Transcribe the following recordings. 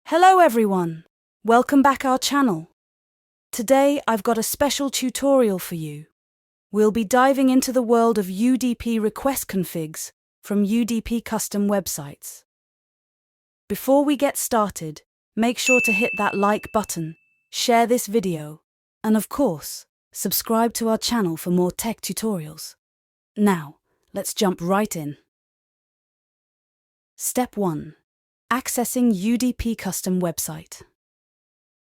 Hello everyone! Welcome back our channel. Today I've got a special tutorial for you. We'll be diving into the world of UDP request configs from UDP custom websites. Before we get started, make sure to hit that like button, share this video, and of course, subscribe to our channel for more tech tutorials. Now, let's jump right in. Step 1. Accessing UDP custom website.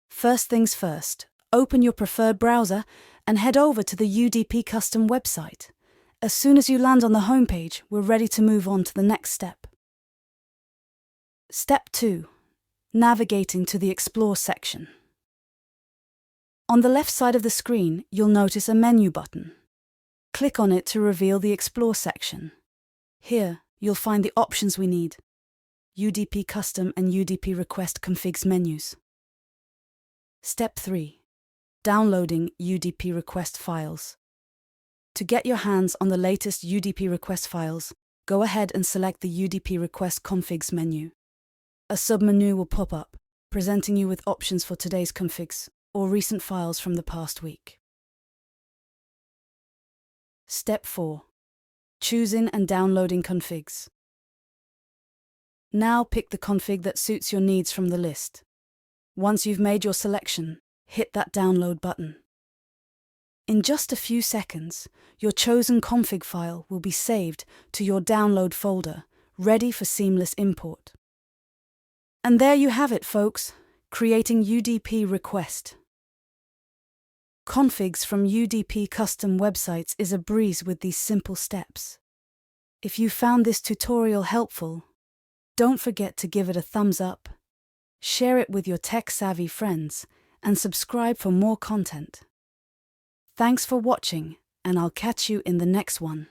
First things first, open your preferred browser and head over to the UDP custom website. As soon as you land on the homepage, we're ready to move on to the next step. Step 2. Navigating to the Explore section. On the left side of the screen, you'll notice a menu button. Click on it to reveal the Explore section. Here, you'll find the options we need: UDP Custom and UDP Request Configs menus. Step 3. Downloading UDP request files. To get your hands on the latest UDP request files, go ahead and select the UDP Request Configs menu. A submenu will pop up, presenting you with options for today's configs or recent files from the past week. Step 4. Choosing and downloading configs. Now pick the config that suits your needs from the list. Once you've made your selection, hit that download button. In just a few seconds, your chosen config file will be saved to your download folder, ready for seamless import. And there you have it, folks, creating UDP request configs from UDP custom websites is a breeze with these simple steps. If you found this tutorial helpful, don't forget to give it a thumbs up, share it with your tech-savvy friends, and subscribe for more content. Thanks for watching, and I'll catch you in the next one.